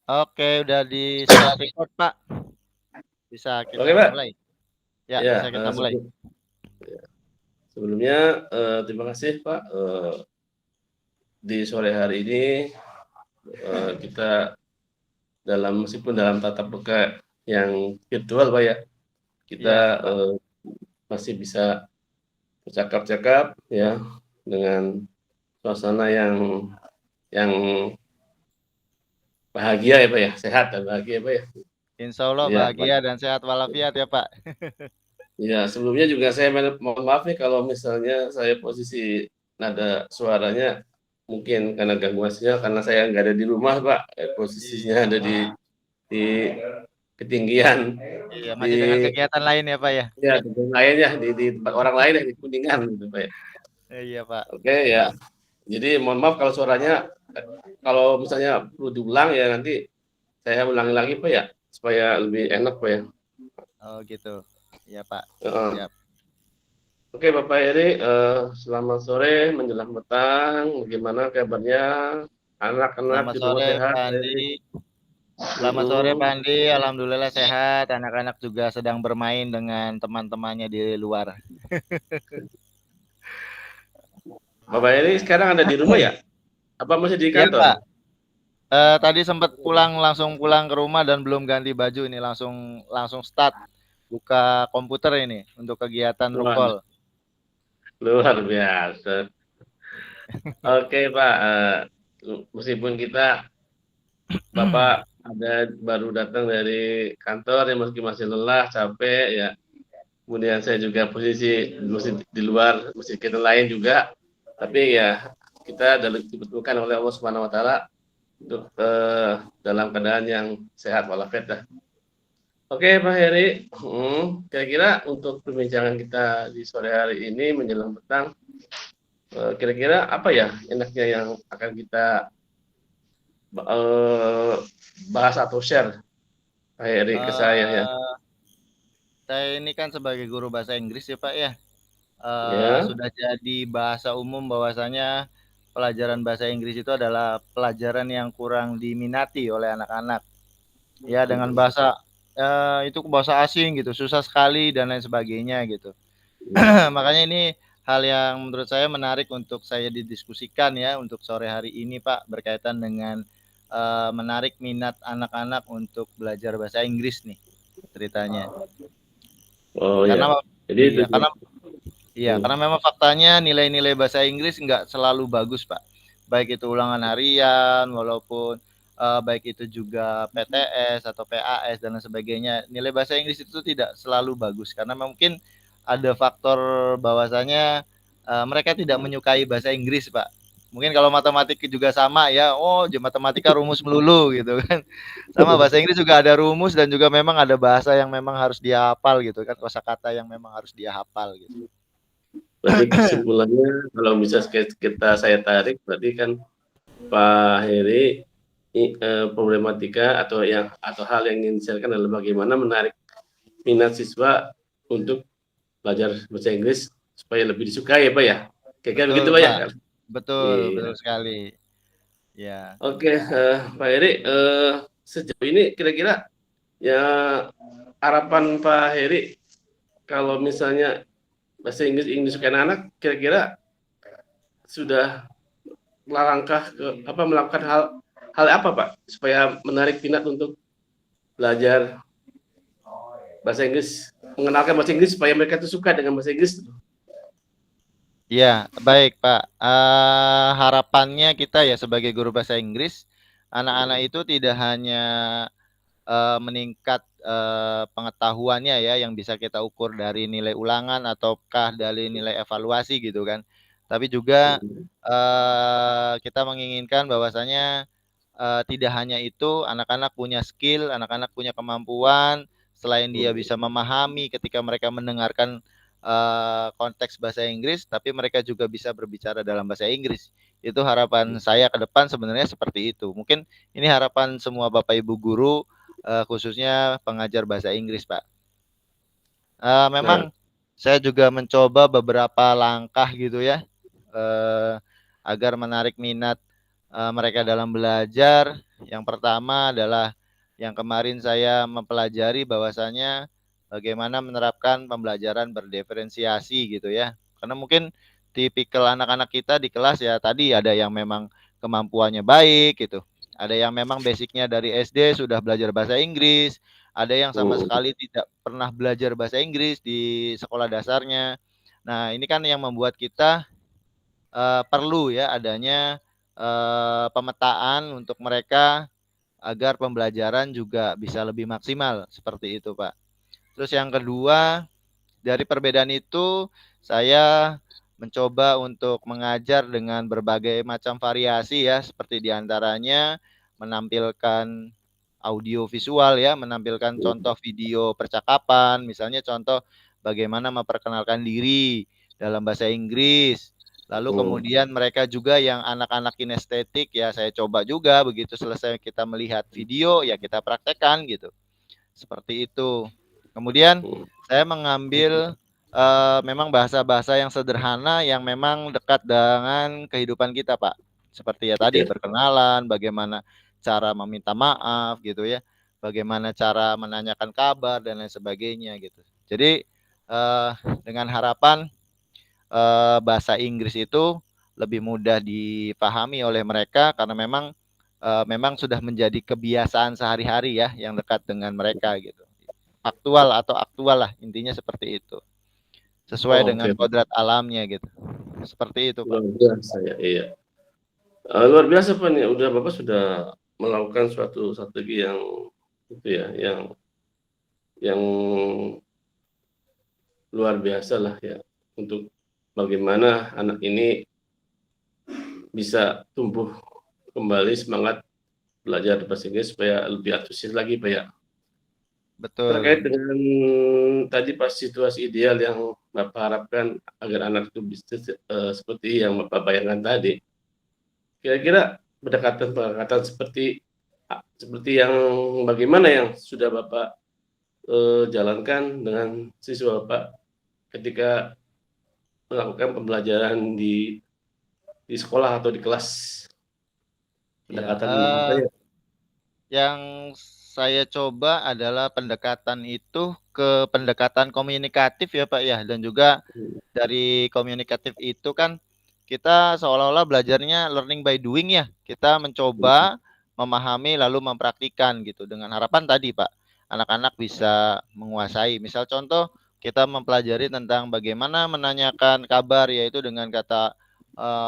Oke, udah di start record, Pak. Bisa Oke, kita Pak. mulai? Ya, Ya, bisa kita mulai. sebelumnya terima kasih, Pak. Di sore hari ini kita meskipun dalam tatap muka yang virtual, Pak ya, kita Iya, Pak. masih bisa bercakap-cakap ya dengan suasana yang bahagia ya, Pak ya, sehat dan bahagia, Pak ya. Insya Allah Iya, Pak. bahagia dan sehat walafiat ya, Pak. Ya, sebelumnya juga saya mohon maaf nih kalau misalnya saya posisi nada suaranya mungkin karena gangguan sinyal karena saya nggak ada di rumah, Pak. Posisinya Iya, ada Pak. di ketinggian Iya, di masih dengan kegiatan lain ya, Pak ya? ya di tempat lain ya di tempat orang lain ya di Kuningan gitu, Pak ya. Iya, Pak. Oke ya. Jadi mohon maaf kalau suaranya kalau misalnya perlu diulang ya nanti saya ulangi lagi, Pak ya supaya lebih enak, Pak ya. Oh, gitu. Iya, Pak. Heeh. Siap. Oke Bapak Heri, selamat sore menjelang petang. Bagaimana kabarnya? Anak-anak Selamat di rumah sore, sehat, Pak Pak Andi. Heri? Selamat sore, Pak Mm-mm. Andi. Alhamdulillah sehat. Anak-anak juga sedang bermain dengan teman-temannya di luar. Bapak Heri sekarang ada di rumah ya? Apa masih di Iya, kantor? Pak. Tadi sempat langsung pulang ke rumah dan belum ganti baju ini, langsung langsung start buka komputer ini untuk kegiatan Wah, rukol. luar biasa. Oke Pak, meskipun Bapak baru datang dari kantor ya meski masih lelah, capek ya. Kemudian saya juga posisi masih di luar, masih kita lain juga. Tapi ya kita dibutuhkan oleh Allah Subhanahu Wa Taala untuk dalam keadaan yang sehat walafiat dah. Oke Pak Heri, kira-kira untuk perbincangan kita di sore hari ini menjelang petang, kira-kira apa ya enaknya yang akan kita eh, bahas atau share Pak Heri ke saya ya? Eh, saya ini kan sebagai guru bahasa Inggris ya Pak ya. Ya, Sudah jadi bahasa umum bahwasanya pelajaran bahasa Inggris itu adalah pelajaran yang kurang diminati oleh anak-anak. Ya dengan bahasa itu bahasa asing gitu, susah sekali dan lain sebagainya gitu. Makanya ini hal yang menurut saya menarik untuk saya didiskusikan ya untuk sore hari ini Pak berkaitan dengan menarik minat anak-anak untuk belajar bahasa Inggris nih ceritanya. oh ya. Karena Jadi itu. iya karena iya karena memang faktanya nilai-nilai bahasa Inggris nggak selalu bagus Pak. Baik itu ulangan harian walaupun baik itu juga PTS atau PAS dan lain sebagainya. Nilai bahasa Inggris itu tidak selalu bagus karena mungkin ada faktor bahwasanya mereka tidak menyukai bahasa Inggris, Pak. Mungkin kalau matematik juga sama ya, oh matematika rumus melulu gitu kan. Sama bahasa Inggris juga ada rumus dan juga memang ada bahasa yang memang harus dia hafal gitu kan, kosakata yang memang harus dia hafal gitu. Berarti kesimpulannya kalau bisa saya tarik berarti kan Pak Heri problematika atau hal yang ingin disampaikan adalah bagaimana menarik minat siswa untuk belajar bahasa Inggris supaya lebih disukai ya Pak ya. Kira-kira Betul, begitu Pak ya Pak. kan? Betul, Iya. betul sekali. Ya. Oke, Pak Heri, sejauh ini kira-kira ya harapan Pak Heri kalau misalnya bahasa Inggris ingin disukai anak, kira-kira sudah melangkah melakukan hal apa Pak supaya menarik minat untuk belajar bahasa Inggris, mengenalkan bahasa Inggris supaya mereka itu suka dengan bahasa Inggris. Ya, baik Pak. Harapannya kita ya sebagai guru bahasa Inggris, anak-anak itu tidak hanya meningkat pengetahuannya ya yang bisa kita ukur dari nilai ulangan ataukah dari nilai evaluasi gitu kan. Tapi juga kita menginginkan bahwasanya tidak hanya itu anak-anak punya skill, anak-anak punya kemampuan selain dia bisa memahami ketika mereka mendengarkan konteks bahasa Inggris, tapi mereka juga bisa berbicara dalam bahasa Inggris. Itu harapan saya ke depan sebenarnya seperti itu. Mungkin ini harapan semua Bapak Ibu guru khususnya pengajar bahasa Inggris, Pak. Nah, Memang saya juga mencoba beberapa langkah gitu ya, agar menarik minat mereka dalam belajar. Yang pertama adalah yang kemarin saya mempelajari bahwasanya bagaimana menerapkan pembelajaran berdiferensiasi gitu ya. Karena mungkin tipikal anak-anak kita di kelas ya tadi ada yang memang kemampuannya baik gitu. Ada yang memang basicnya dari SD sudah belajar bahasa Inggris, ada yang sama Hmm. sekali tidak pernah belajar bahasa Inggris di sekolah dasarnya. Nah, ini kan yang membuat kita perlu ya adanya pemetaan untuk mereka agar pembelajaran juga bisa lebih maksimal seperti itu, Pak. Terus yang kedua, dari perbedaan itu saya mencoba untuk mengajar dengan berbagai macam variasi ya, seperti diantaranya menampilkan audio visual ya, menampilkan contoh video percakapan, misalnya contoh bagaimana memperkenalkan diri dalam bahasa Inggris. Lalu kemudian mereka juga yang anak-anak kinestetik ya saya coba juga begitu selesai kita melihat video ya kita praktekkan gitu. Seperti itu. Kemudian saya mengambil memang bahasa-bahasa yang sederhana yang memang dekat dengan kehidupan kita, Pak. Seperti ya tadi Ya. perkenalan, bagaimana cara meminta maaf gitu ya, bagaimana cara menanyakan kabar dan lain sebagainya gitu. Jadi dengan harapan bahasa Inggris itu lebih mudah dipahami oleh mereka karena memang sudah menjadi kebiasaan sehari-hari ya yang dekat dengan mereka gitu. Aktual lah intinya seperti itu. Sesuai dengan Oke, kodrat alamnya gitu. Seperti itu, Pak. luar biasa ya, iya. Luar biasa Pak nih, udah Bapak sudah melakukan suatu strategi yang itu ya, yang luar biasa lah ya untuk bagaimana anak ini bisa tumbuh kembali semangat belajar bahasa Inggris supaya lebih antusias lagi Pak ya. Terkait Betul. dengan tadi pas situasi ideal yang Bapak harapkan agar anak itu bisa seperti yang Bapak bayangkan tadi, kira-kira pendekatan-pendekatan seperti yang bagaimana yang sudah Bapak jalankan dengan siswa Bapak ketika melakukan pembelajaran di sekolah atau di kelas? Ya, Pendekatan apa ya? yang saya coba adalah pendekatan itu ke pendekatan komunikatif ya, Pak ya, dan juga dari komunikatif itu kan kita seolah-olah belajarnya learning by doing ya. Kita mencoba memahami lalu mempraktikkan gitu dengan harapan tadi Pak, anak-anak bisa menguasai. Misal contoh kita mempelajari tentang bagaimana menanyakan kabar yaitu dengan kata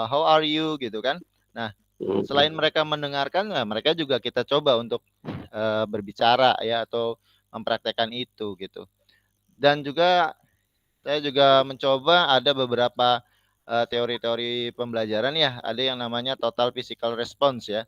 how are you gitu kan. Nah, selain mereka mendengarkan, nah mereka juga kita coba untuk berbicara ya atau mempraktekkan itu gitu. Dan juga saya juga mencoba ada beberapa teori-teori pembelajaran ya, ada yang namanya total physical response ya,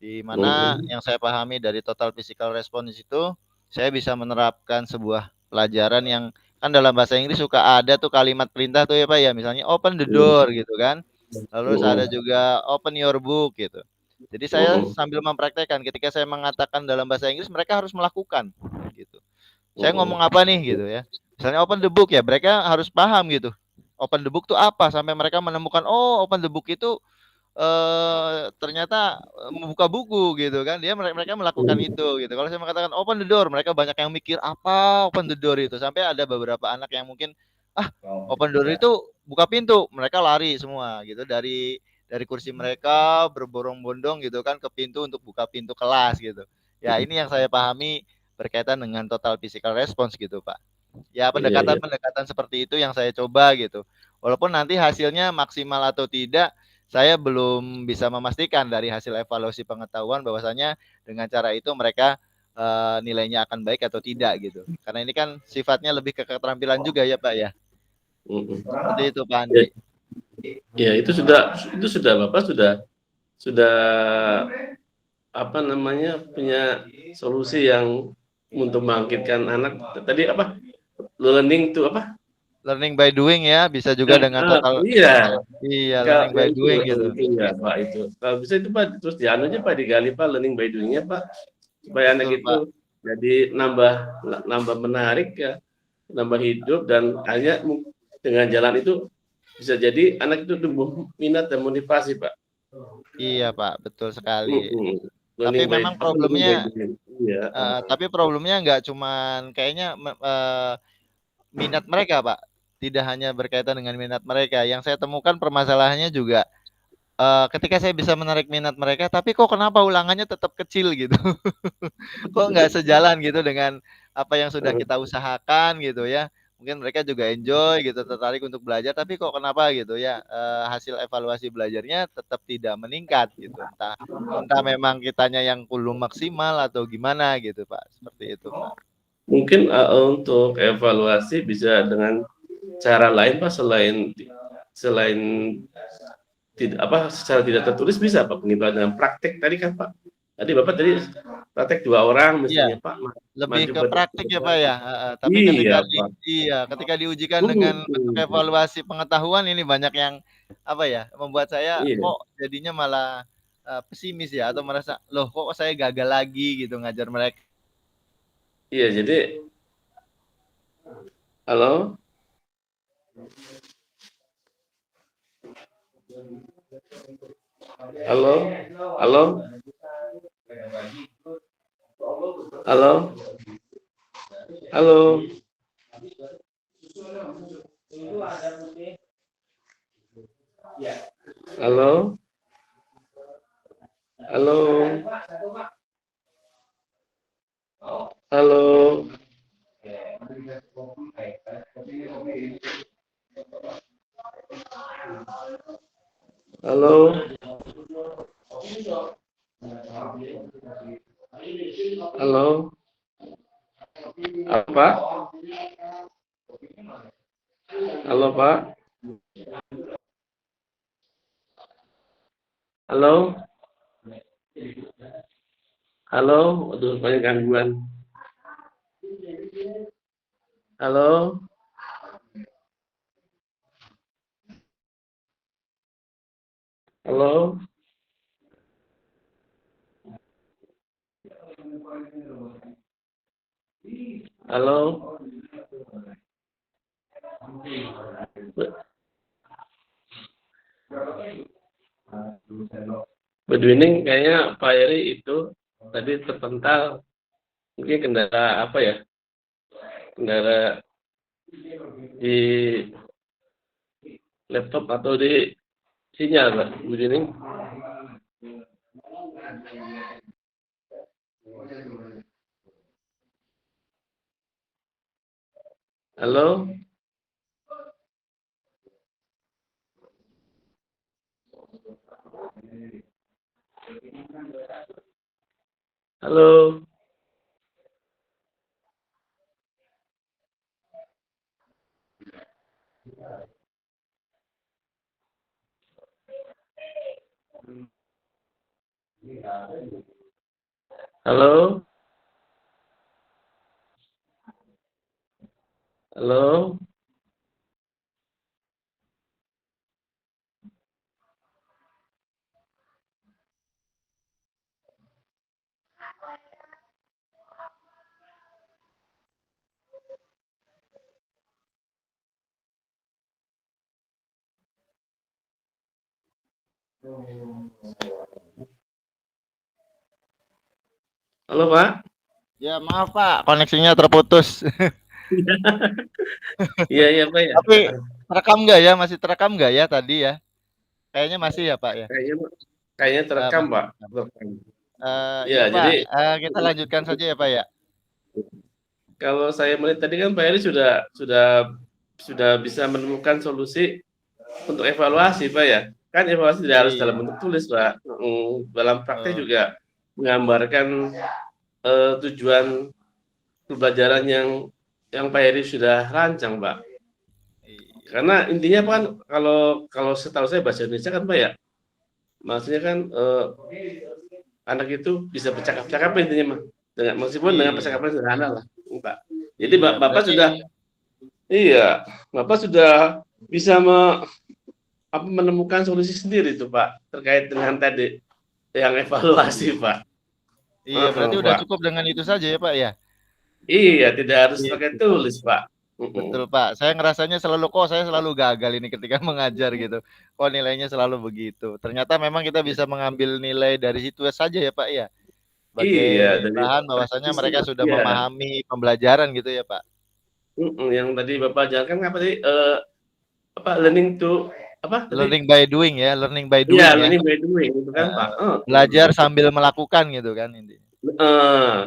di mana yang saya pahami dari total physical response itu, saya bisa menerapkan sebuah pelajaran yang kan dalam bahasa Inggris suka ada tuh kalimat perintah tuh ya Pak ya, misalnya open the door gitu kan, lalu ada juga open your book gitu. Jadi saya sambil mempraktekkan ketika saya mengatakan dalam bahasa Inggris mereka harus melakukan gitu. Saya ngomong apa nih gitu ya. Misalnya open the book ya, mereka harus paham gitu. Open the book itu apa sampai mereka menemukan oh open the book itu ternyata membuka buku gitu kan. Mereka melakukan itu gitu. Kalau saya mengatakan open the door, mereka banyak yang mikir apa open the door itu. Sampai ada beberapa anak yang mungkin ah open door itu buka pintu, mereka lari semua gitu dari kursi mereka berbondong-bondong gitu kan ke pintu untuk buka pintu kelas gitu. Ya, ini yang saya pahami berkaitan dengan total physical response gitu, Pak. Ya, Iya, iya. pendekatan-pendekatan seperti itu yang saya coba gitu. Walaupun nanti hasilnya maksimal atau tidak, saya belum bisa memastikan dari hasil evaluasi pengetahuan bahwasanya dengan cara itu mereka nilainya akan baik atau tidak gitu. Karena ini kan sifatnya lebih ke keterampilan juga ya, Pak ya. Seperti itu, Pak Ya, Andri. ya itu sudah Bapak sudah apa namanya punya solusi yang untuk membangkitkan anak tadi apa learning to apa Learning by doing ya, bisa juga dengan total iya iya, kalau learning ya by itu doing gitu. iya Pak itu kalau bisa itu Pak terus dianu aja Pak digali Pak learning by doing-nya Pak supaya anak Betul, Pak. itu jadi nambah nambah menarik ya nambah hidup dan hanya dengan jalan itu bisa jadi anak itu tumbuh minat dan motivasi Pak. Iya, Pak, betul sekali. Tapi learning by memang apa, learning by problemnya doing. Iya, tapi problemnya nggak cuman kayaknya minat mereka, Pak. Tidak hanya berkaitan dengan minat mereka. Yang saya temukan permasalahannya juga ketika saya bisa menarik minat mereka, tapi kok kenapa ulangannya tetap kecil gitu? Kok nggak sejalan gitu dengan apa yang sudah kita usahakan gitu ya? Mungkin mereka juga enjoy gitu, tertarik untuk belajar, tapi kok kenapa gitu ya? Hasil evaluasi belajarnya tetap tidak meningkat gitu. Entah entah memang kitanya yang belum maksimal atau gimana gitu, Pak. Seperti itu, Pak. mungkin, untuk evaluasi bisa dengan cara lain, Pak, selain secara tidak tertulis bisa, Pak, penimbangan dengan praktek tadi kan, Pak. Tadi Bapak tadi praktek 2 orang Iya. misalnya, Pak, Lebih maju ke ber praktik ya, Pak, ya? Heeh, tapi iya, Pak. ketika diujikan dengan bentuk Mhm. evaluasi pengetahuan ini banyak yang, apa ya, membuat saya Iya kok jadinya malah, pesimis ya atau merasa, "Loh kok saya gagal lagi gitu ngajar mereka." iya, jadi halo? Halo? Halo? Halo? Halo? Halo? Halo? Halo? Halo? Halo? Apa? Halo, Pak? Halo? Halo? Waduh, banyak gangguan. Halo? Halo? Halo? Bedwining kayaknya Pak Heri itu tadi terpental, mungkin kendala apa ya? Kendala di laptop atau di sinyal, Pak Bedwining. Halo? Halo? Halo? Halo? Halo, Pak? Ya maaf, Pak, koneksinya terputus. Iya, iya, Pak, ya? Tapi terekam nggak ya? Masih terekam nggak ya tadi ya? Kayaknya masih ya, Pak, ya? Kayaknya kayaknya terekam, Masih Pak. terekam. Terekam. Iya, Iya, Pak, jadi kita lanjutkan saja ya, Pak, ya? kalau saya melihat tadi kan Pak Heri sudah bisa menemukan solusi untuk evaluasi, Pak, ya? Kan evaluasi tidak harus dalam Iya, bentuk tulis, Pak. Dalam praktek betul. juga menggambarkan, tujuan pembelajaran yang Pak Heri sudah rancang, Pak. Iya, Karena intinya kan kalau kalau setahu saya bahasa Indonesia kan, Pak, ya, maksudnya kan, anak itu bisa bercakap-cakap intinya mah, meskipun dengan iya, percakapan sederhana lah, Pak. Jadi iya, Bapak berarti sudah iya, Bapak sudah bisa menemukan solusi sendiri tuh, Pak, terkait dengan tadi yang evaluasi, iya. Pak. Iya, berarti udah Pak. cukup dengan itu saja ya, Pak, ya? Iya, tidak harus pakai Itu, Pak. tulis, Pak. Betul, Pak. Saya ngerasanya saya selalu gagal ini ketika mengajar gitu. Kok nilainya selalu begitu. Ternyata memang kita bisa mengambil nilai dari situ saja ya, Pak, ya? sebagai Iya, dari bahan bahwasanya praktisi mereka sudah iya, memahami pembelajaran gitu ya, Pak? yang tadi Bapak ajarkan apa tadi, apa, learning to apa tadi? Learning by doing ya, learning by Iya, doing ya. learning by doing gitu kan, Pak, Belajar sambil melakukan gitu kan intinya.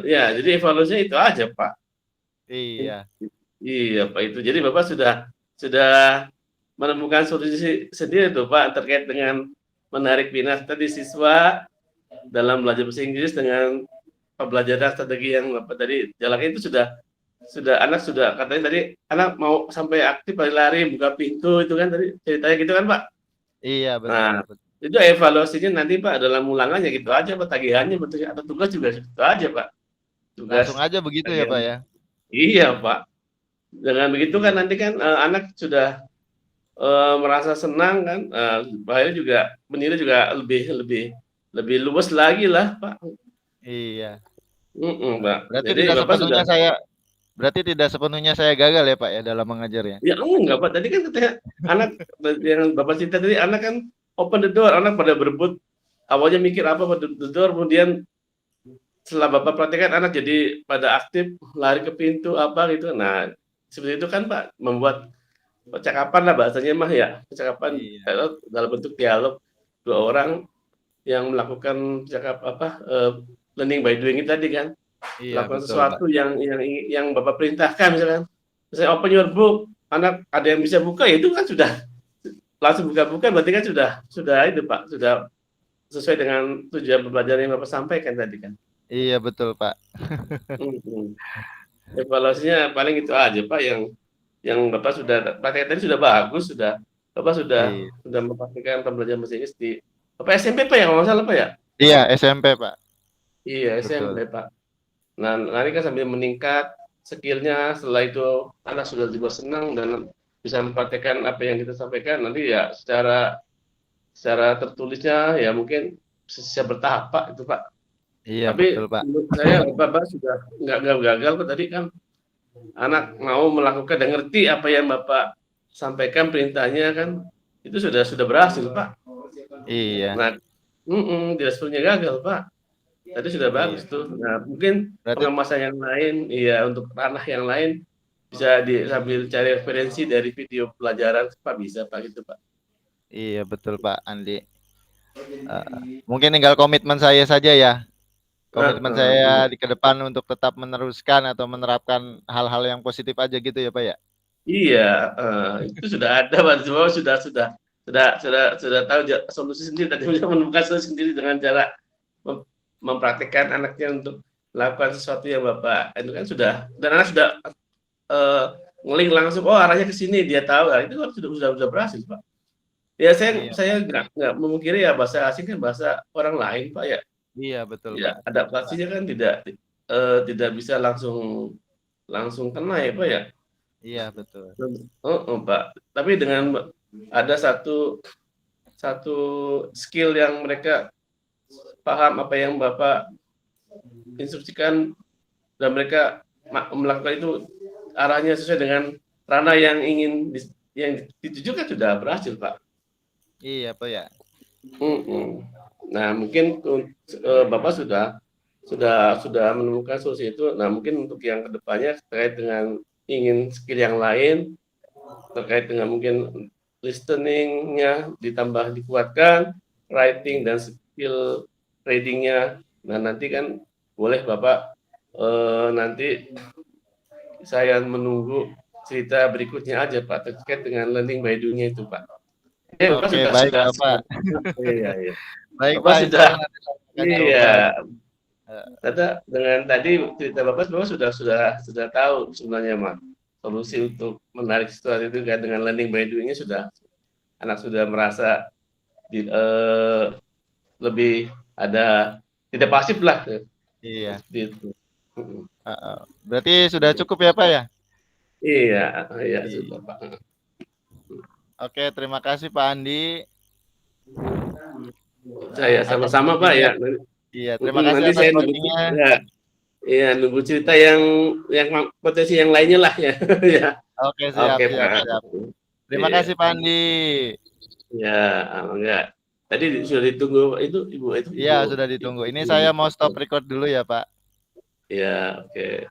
ya jadi evaluasinya itu aja, Pak. Iya, Iya, Pak, itu. Jadi Bapak sudah menemukan solusi sendiri tuh, Pak, terkait dengan menarik minat tadi siswa dalam belajar bahasa Inggris dengan pembelajaran strategi yang Bapak tadi jalankan itu sudah anak sudah katanya tadi anak mau sampai aktif lari-lari buka pintu itu kan tadi ceritanya gitu kan, Pak? iya betul, Nah, betul. itu evaluasinya nanti, Pak, dalam ulangannya gitu aja, Pak, tagihannya betul atau tugas juga gitu aja, Pak. Tugas Langsung aja begitu ya, Pak tagihan. ya? Iya, Pak. Dengan begitu kan Iya. nanti kan anak sudah merasa senang kan, akhirnya juga menilai juga lebih lebih lebih luas lagi lah, Pak. Iya. Pak. Berarti Jadi tidak Bapak sudah sepenuhnya saya berarti tidak sepenuhnya saya gagal ya, Pak ya dalam mengajarnya? ya enggak, Pak. Tadi kan katanya anak yang Bapak cerita tadi anak kan open the door, anak pada berebut. Awalnya mikir apa open the door, kemudian setelah Bapak perhatikan anak jadi pada aktif, lari ke pintu apa gitu. Nah, seperti itu kan, Pak, membuat percakapan lah bahasanya mah ya, percakapan Iya. dalam bentuk dialog dua orang yang melakukan cakap apa learning by doing itu tadi kan Iya, melakukan betul, Pak. sesuatu yang bapak perintahkan misalkan saya open your book anak ada yang bisa buka ya itu kan sudah langsung buka-buka berarti kan sudah itu pak sudah sesuai dengan tujuan pembelajaran yang bapak sampaikan tadi kan. Iya, betul, Pak. Hmm. Evaluasinya paling itu aja pak yang bapak sudah pakai tadi sudah bagus sudah bapak Iya. sudah mempraktikkan pembelajaran bahasa Inggris di bapak SMP pak ya kalau nggak salah pak ya. Iya, SMP, Pak. Iya, SMP, Betul. Pak. Nah, nanti kan sambil meningkat skill-nya, setelah itu anak sudah juga senang dan bisa mempraktekkan apa yang kita sampaikan, nanti ya secara secara tertulisnya ya mungkin secara bertahap, Pak, itu, Pak. Iya, Tapi betul, Pak. menurut saya Bapak sudah nggak gagal kok tadi kan anak mau melakukan dan ngerti apa yang Bapak sampaikan perintahnya kan itu sudah berhasil, Pak. Iya. Nah, tidak sepenuhnya gagal, Pak. Tadi sudah bagus Iya. tuh. Nah, mungkin Berarti pengemasan yang lain, iya untuk ranah yang lain bisa sambil cari referensi dari video pelajaran, Pak bisa Pak gitu Pak. iya, betul, Pak Andi. Mungkin tinggal komitmen saya saja ya. Komitmen Iya, saya di ke depan untuk tetap meneruskan atau menerapkan hal-hal yang positif aja gitu ya, Pak ya? iya, itu sudah ada Pak. Semua sudah tahu solusi sendiri. Tadi sudah menemukan solusi sendiri dengan cara mempraktikkan anaknya untuk melakukan sesuatu yang Bapak itu kan sudah dan anak sudah eh, ngeling langsung oh arahnya ke sini dia tahu nah, itu kan sudah berhasil Pak. Ya Iya, saya nggak memungkiri ya bahasa asing kan bahasa orang lain Pak ya. iya betul, Ya Pak. adaptasinya kan tidak bisa langsung langsung kena ya Pak ya. Iya, betul. Pak. Tapi dengan ada satu satu skill yang mereka paham apa yang Bapak instruksikan dan mereka melakukan itu arahnya sesuai dengan ranah yang ingin yang ditujukan sudah berhasil Pak. Iya, Pak ya. Nah mungkin Bapak sudah menemukan solusi itu. Nah mungkin untuk yang kedepannya terkait dengan ingin skill yang lain terkait dengan mungkin listeningnya ditambah dikuatkan, writing dan skill readingnya. Nah nanti kan boleh Bapak nanti saya menunggu cerita berikutnya aja Pak terkait dengan learning by doing itu Pak. Bapak Oke, baik, sudah Bapak. iya iya. Baik, Bapak Pak. Insya sudah Allah nanti saya akan coba. iya. Eh, Tata dengan tadi cerita Bapak sudah tahu sebenarnya Mas. Solusi untuk menarik situasi itu kan dengan learning by doing-nya anak sudah merasa lebih ada tidak pasif lah Iya. seperti itu. Berarti sudah cukup ya, Pak ya? Iya, iya sudah Iya. Pak. Oke, terima kasih Pak Andi Saya atas sama-sama Pak ya. coachingnya. Iya, terima kasih Nanti atas saya nunggu coachingnya. ya, ya nunggu cerita yang potensi yang lainnya lah ya. Ya. Oke, siap, Oke siap, Pak. siap. Terima Iya. kasih Pak Andi. Ya, enggak. Tadi sudah ditunggu itu Ibu Iya, sudah ditunggu. Ini saya mau stop record dulu ya, Pak. Ya, oke.